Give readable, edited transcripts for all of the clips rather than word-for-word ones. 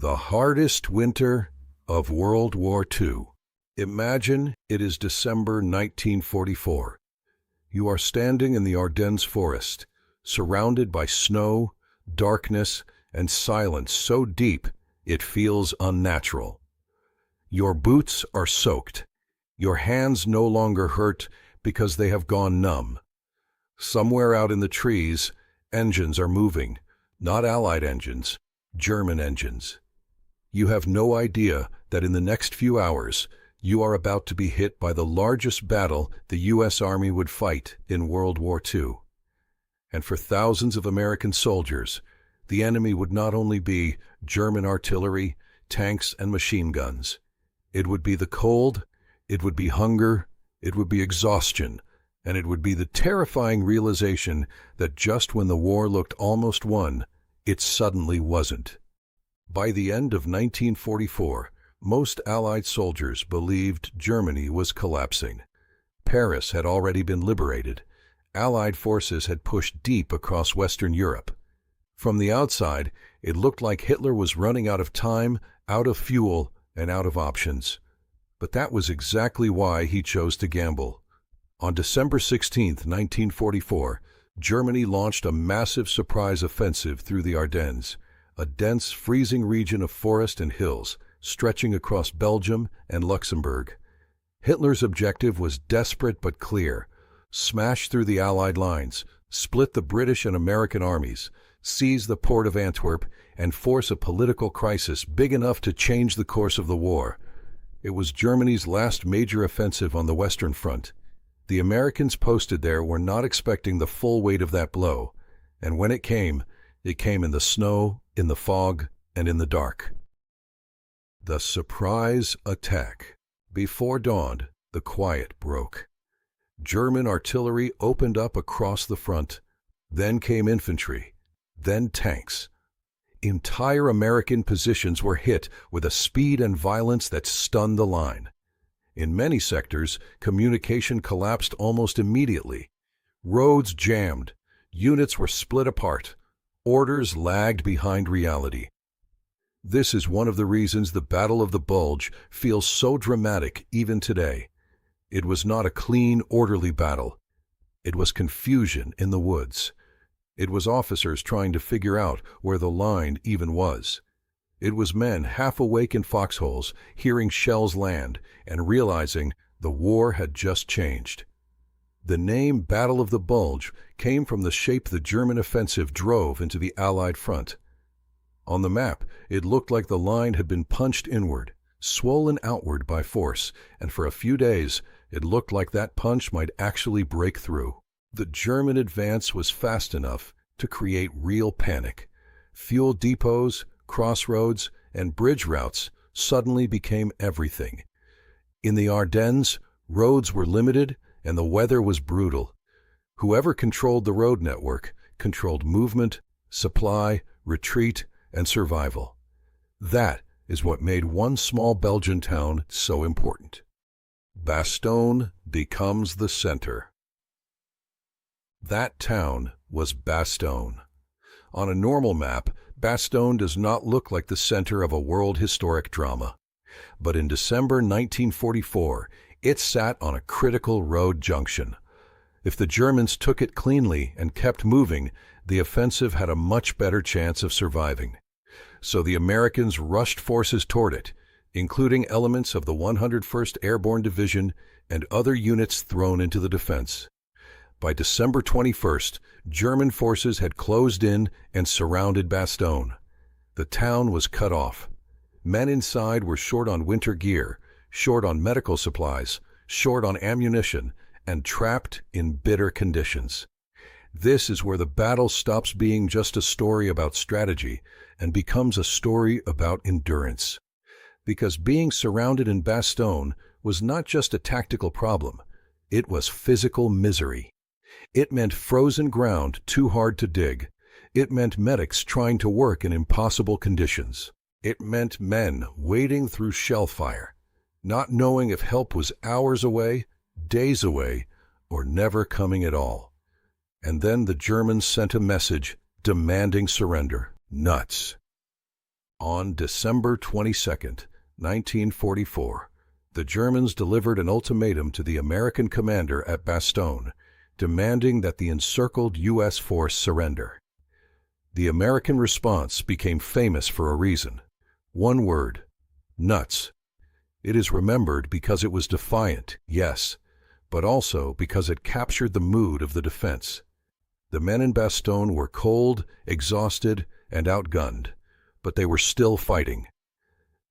The hardest winter of World War II. Imagine it is December 1944. You are standing in the Ardennes forest, surrounded by snow, darkness, and silence so deep it feels unnatural. Your boots are soaked. Your hands no longer hurt because they have gone numb. Somewhere out in the trees, engines are moving, not Allied engines, German engines. You have no idea that in the next few hours, you are about to be hit by the largest battle the U.S. Army would fight in World War II. And for thousands of American soldiers, the enemy would not only be German artillery, tanks, and machine guns. It would be the cold, it would be hunger, it would be exhaustion, and it would be the terrifying realization that just when the war looked almost won, it suddenly wasn't. By the end of 1944, most Allied soldiers believed Germany was collapsing. Paris had already been liberated. Allied forces had pushed deep across Western Europe. From the outside, it looked like Hitler was running out of time, out of fuel, and out of options. But that was exactly why he chose to gamble. On December 16, 1944, Germany launched a massive surprise offensive through the Ardennes, a dense, freezing region of forest and hills stretching across Belgium and Luxembourg. Hitler's objective was desperate but clear: smash through the Allied lines, split the British and American armies, seize the port of Antwerp, and force a political crisis big enough to change the course of the war. It was Germany's last major offensive on the Western Front. The Americans posted there were not expecting the full weight of that blow, and when it came in the snow, in the fog, and in the dark. The surprise attack. Before dawn, the quiet broke. German artillery opened up across the front. Then came infantry. Then tanks. Entire American positions were hit with a speed and violence that stunned the line. In many sectors, communication collapsed almost immediately. Roads jammed. Units were split apart. Orders lagged behind reality. This is one of the reasons the Battle of the Bulge feels so dramatic even today. It was not a clean, orderly battle. It was confusion in the woods. It was officers trying to figure out where the line even was. It was men half awake in foxholes, hearing shells land and realizing the war had just changed. The name Battle of the Bulge came from the shape the German offensive drove into the Allied front. On the map, it looked like the line had been punched inward, swollen outward by force, and for a few days, it looked like that punch might actually break through. The German advance was fast enough to create real panic. Fuel depots, crossroads, and bridge routes suddenly became everything. In the Ardennes, roads were limited and the weather was brutal. Whoever controlled the road network controlled movement, supply, retreat, and survival. That is what made one small Belgian town so important. Bastogne becomes the center. That town was Bastogne. On a normal map, Bastogne does not look like the center of a world historic drama. But in December 1944, it sat on a critical road junction. If the Germans took it cleanly and kept moving, the offensive had a much better chance of surviving. So the Americans rushed forces toward it, including elements of the 101st Airborne Division and other units thrown into the defense. By December 21st, German forces had closed in and surrounded Bastogne. The town was cut off. Men inside were short on winter gear, short on medical supplies, short on ammunition, and trapped in bitter conditions. This is where the battle stops being just a story about strategy and becomes a story about endurance. Because being surrounded in Bastogne was not just a tactical problem, it was physical misery. It meant frozen ground too hard to dig. It meant medics trying to work in impossible conditions. It meant men wading through shell fire, not knowing if help was hours away, days away, or never coming at all. And then the Germans sent a message demanding surrender. Nuts. On December 22, 1944, the Germans delivered an ultimatum to the American commander at Bastogne, demanding that the encircled U.S. force surrender. The American response became famous for a reason. One word: nuts. It is remembered because it was defiant, yes, but also because it captured the mood of the defense. The men in Bastogne were cold, exhausted, and outgunned, but they were still fighting.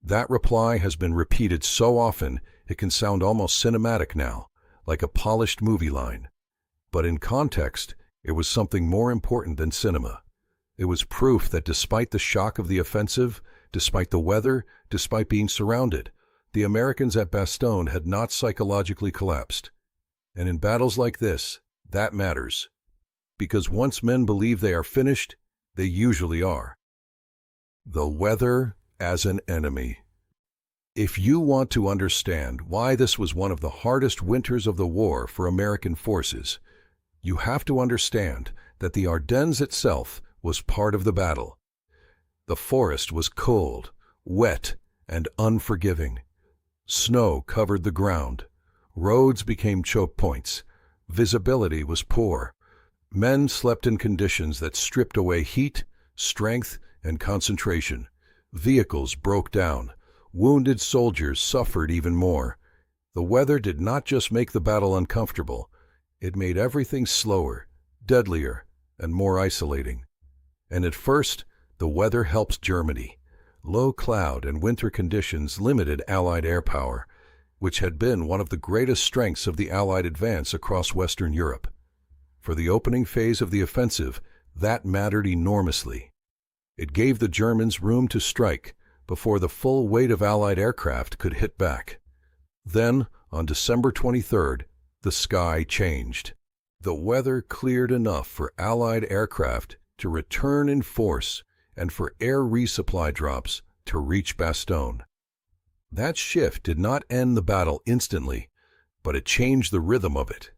That reply has been repeated so often it can sound almost cinematic now, like a polished movie line. But in context, it was something more important than cinema. It was proof that despite the shock of the offensive, despite the weather, despite being surrounded, the Americans at Bastogne had not psychologically collapsed. And in battles like this, that matters. Because once men believe they are finished, they usually are. The weather as an enemy. If you want to understand why this was one of the hardest winters of the war for American forces, you have to understand that the Ardennes itself was part of the battle. The forest was cold, wet, and unforgiving. Snow covered the ground. Roads became choke points. Visibility was poor. Men slept in conditions that stripped away heat, strength, and concentration. Vehicles broke down. Wounded soldiers suffered even more. The weather did not just make the battle uncomfortable. It made everything slower, deadlier, and more isolating. And at first, the weather helped Germany. Low cloud and winter conditions limited Allied air power, which had been one of the greatest strengths of the Allied advance across Western Europe. For the opening phase of the offensive, that mattered enormously. It gave the Germans room to strike before the full weight of Allied aircraft could hit back. Then, on December 23rd, the sky changed. The weather cleared enough for Allied aircraft to return in force and for air resupply drops to reach Bastogne. That shift did not end the battle instantly, but it changed the rhythm of it.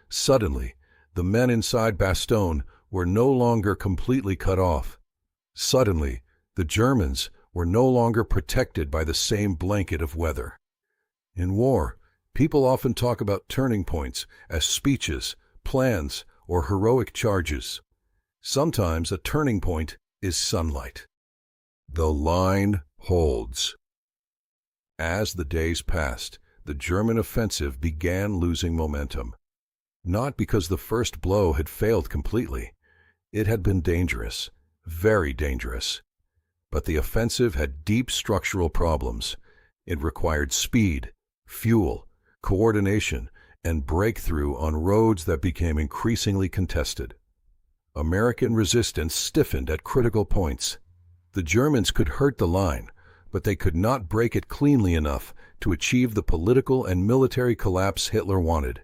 Suddenly, the men inside Bastogne were no longer completely cut off. Suddenly, the Germans were no longer protected by the same blanket of weather. In war, people often talk about turning points as speeches, plans, or heroic charges. Sometimes a turning point is sunlight. The line holds. As the days passed, the German offensive began losing momentum. Not because the first blow had failed completely. It had been dangerous, very dangerous. But the offensive had deep structural problems. It required speed, fuel, coordination, and breakthrough on roads that became increasingly contested. American resistance stiffened at critical points. The Germans could hurt the line, but they could not break it cleanly enough to achieve the political and military collapse Hitler wanted.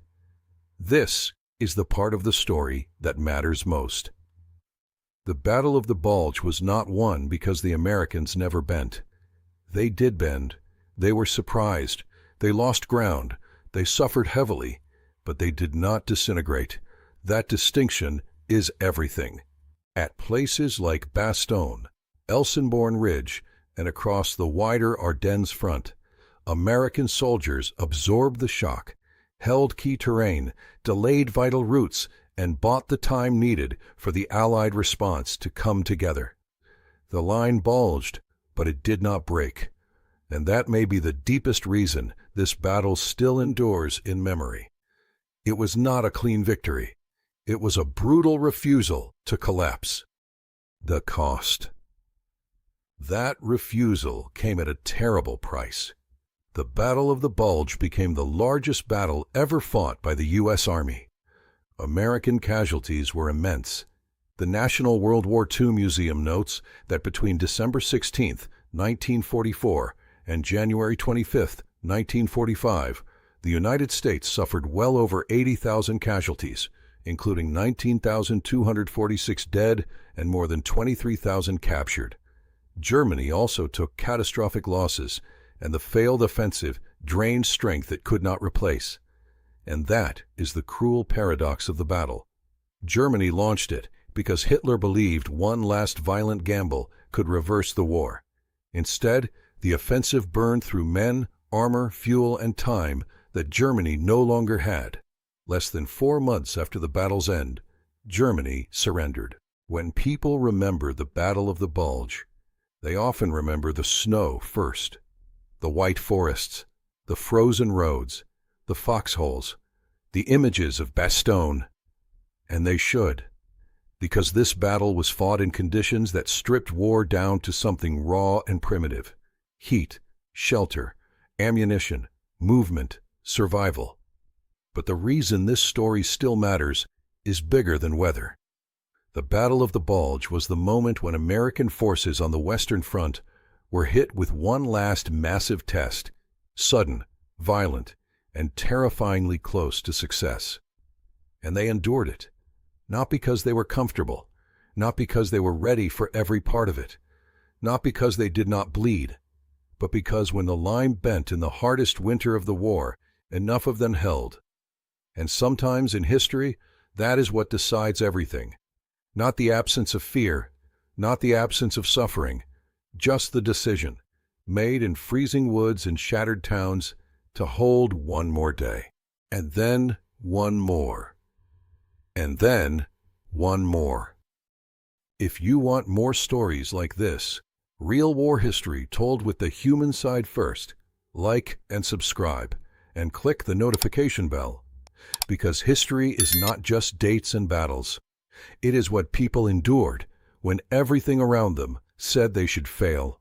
This is the part of the story that matters most. The Battle of the Bulge was not won because the Americans never bent. They did bend. They were surprised. They lost ground. They suffered heavily, but they did not disintegrate. That distinction is everything. At places like Bastogne, Elsenborn Ridge, and across the wider Ardennes front, American soldiers absorbed the shock, held key terrain, delayed vital routes, and bought the time needed for the Allied response to come together. The line bulged, but it did not break. And that may be the deepest reason this battle still endures in memory. It was not a clean victory. It was a brutal refusal to collapse. The cost. That refusal came at a terrible price. The Battle of the Bulge became the largest battle ever fought by the U.S. Army. American casualties were immense. The National World War II Museum notes that between December 16, 1944, and January 25, 1945, the United States suffered well over 80,000 casualties, including 19,246 dead and more than 23,000 captured. Germany also took catastrophic losses, and the failed offensive drained strength it could not replace. And that is the cruel paradox of the battle. Germany launched it because Hitler believed one last violent gamble could reverse the war. Instead, the offensive burned through men, armor, fuel, and time that Germany no longer had. Less than 4 months after the battle's end, Germany surrendered. When people remember the Battle of the Bulge, they often remember the snow first, the white forests, the frozen roads, the foxholes, the images of Bastogne. And they should, because this battle was fought in conditions that stripped war down to something raw and primitive: heat, shelter, ammunition, movement, survival. But the reason this story still matters is bigger than weather. The Battle of the Bulge was the moment when American forces on the Western Front were hit with one last massive test, sudden, violent, and terrifyingly close to success. And they endured it, not because they were comfortable, not because they were ready for every part of it, not because they did not bleed, but because when the line bent in the hardest winter of the war, enough of them held. And sometimes in history, that is what decides everything. Not the absence of fear, not the absence of suffering, just the decision, made in freezing woods and shattered towns, to hold one more day. And then one more. And then one more. If you want more stories like this, real war history told with the human side first, like and subscribe, and click the notification bell. Because history is not just dates and battles. It is what people endured when everything around them said they should fail.